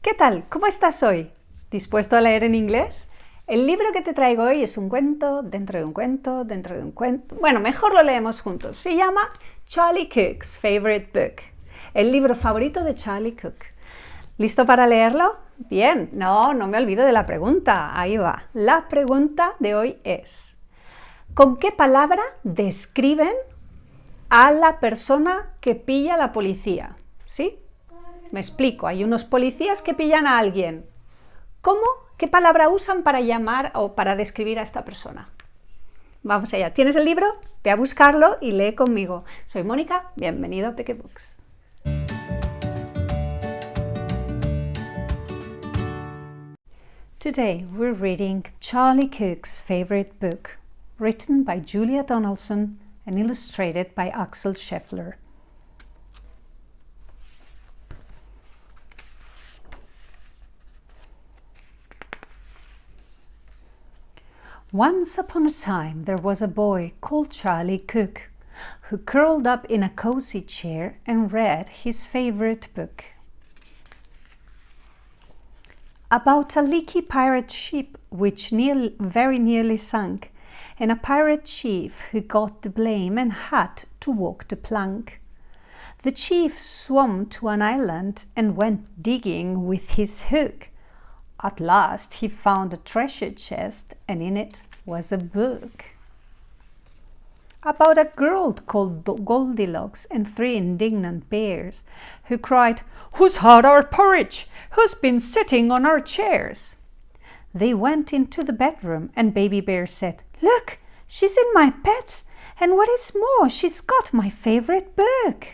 ¿Qué tal? ¿Cómo estás hoy? ¿Dispuesto a leer en inglés? El libro que te traigo hoy es un cuento, dentro de un cuento, dentro de un cuento. Bueno, mejor lo leemos juntos. Se llama Charlie Cook's Favorite Book. El libro favorito de Charlie Cook. ¿Listo para leerlo? Bien, no me olvido de la pregunta. Ahí va. La pregunta de hoy es: ¿con qué palabra describen a la persona que pilla a la policía? ¿Sí? Me explico. Hay unos policías que pillan a alguien. ¿Cómo? ¿Qué palabra usan para llamar o para describir a esta persona? Vamos allá. ¿Tienes el libro? Ve a buscarlo y lee conmigo. Soy Mónica. Bienvenido a Peque Books. Today we're reading Charlie Cook's favorite book, written by Julia Donaldson and illustrated by Axel Scheffler. Once upon a time there was a boy called Charlie Cook, who curled up in a cozy chair and read his favorite book. About a leaky pirate ship which very nearly sank, and a pirate chief who got the blame and had to walk the plank. The chief swam to an island and went digging with his hook. At last he found a treasure chest, and in it was a book. About a girl called Goldilocks and three indignant bears, who cried, "Who's had our porridge? Who's been sitting on our chairs?" They went into the bedroom, and Baby Bear said, "Look, she's in my bed, and what is more, she's got my favorite book."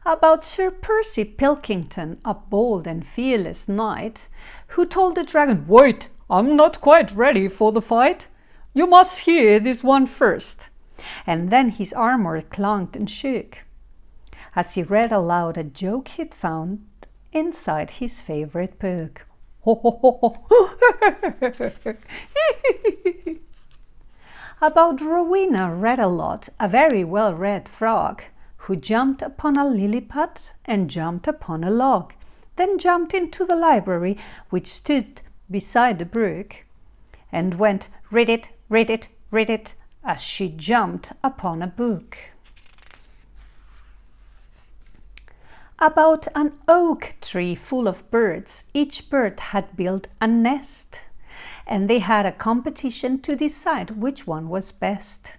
About Sir Percy Pilkington, a bold and fearless knight, who told the dragon, "Wait, I'm not quite ready for the fight. You must hear this one first." And then his armor clanked and shook, as he read aloud a joke he'd found inside his favorite book. About Rowena Red-a-Lot, a very well-read frog, who jumped upon a lily pad and jumped upon a log, then jumped into the library which stood beside the brook, and went, "Read it, read it, read it," as she jumped upon a book. About an oak tree full of birds, each bird had built a nest, and they had a competition to decide which one was best.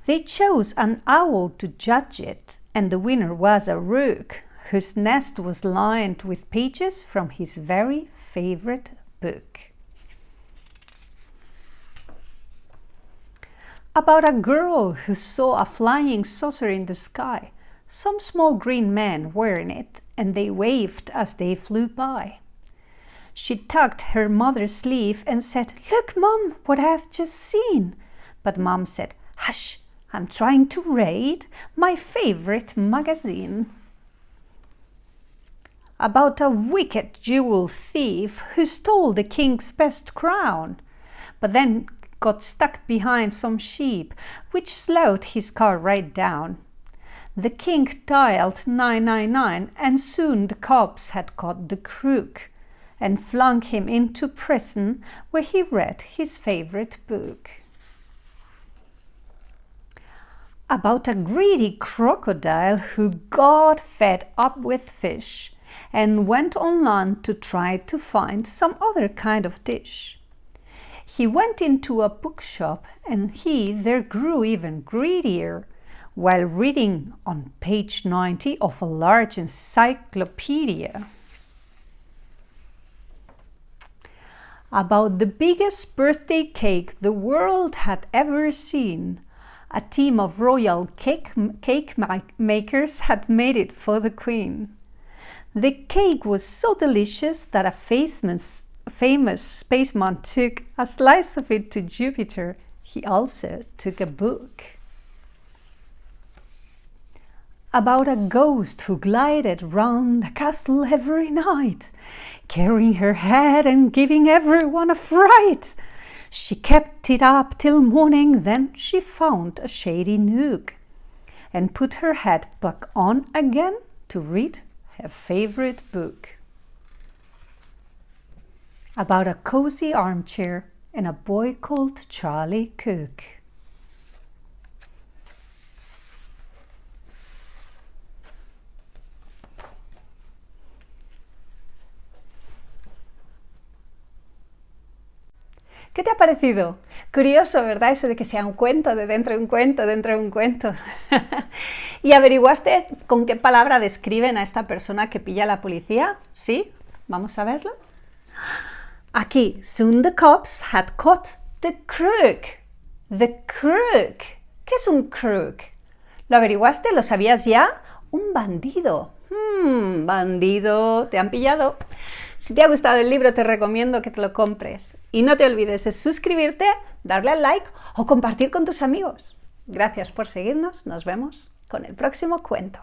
They chose an owl to judge it, and the winner was a rook, whose nest was lined with pages from his very favorite book. About a girl who saw a flying saucer in the sky. Some small green men were in it, and they waved as they flew by. She tugged her mother's sleeve and said, "Look, Mom, what I've just seen." But Mom said, "Hush, I'm trying to read my favorite magazine." About a wicked jewel thief who stole the king's best crown, but then got stuck behind some sheep, which slowed his car right down. The king dialed 999, and soon the cops had caught the crook and flung him into prison, where he read his favorite book. About a greedy crocodile who got fed up with fish and went on land to try to find some other kind of dish. He went into a bookshop, and he there grew even greedier while reading on page 90 of a large encyclopedia. About the biggest birthday cake the world had ever seen. A team of royal cake makers had made it for the queen. The cake was so delicious that a famous spaceman took a slice of it to Jupiter. He also took a book. About a ghost who glided round the castle every night, carrying her head and giving everyone a fright. She kept it up till morning, then she found a shady nook, and put her head back on again to read her favorite book. About a cozy armchair and a boy called Charlie Cook. ¿Qué te ha parecido? Curioso, ¿verdad? Eso de que sea un cuento de dentro de un cuento, dentro de un cuento. ¿Y averiguaste con qué palabra describen a esta persona que pilla a la policía? ¿Sí? Vamos a verlo. Aquí, soon the cops had caught the crook. The crook. ¿Qué es un crook? ¿Lo averiguaste? ¿Lo sabías ya? Un bandido. Bandido. ¿Te han pillado? Si te ha gustado el libro, te recomiendo que te lo compres. Y no te olvides de suscribirte, darle al like o compartir con tus amigos. Gracias por seguirnos. Nos vemos con el próximo cuento.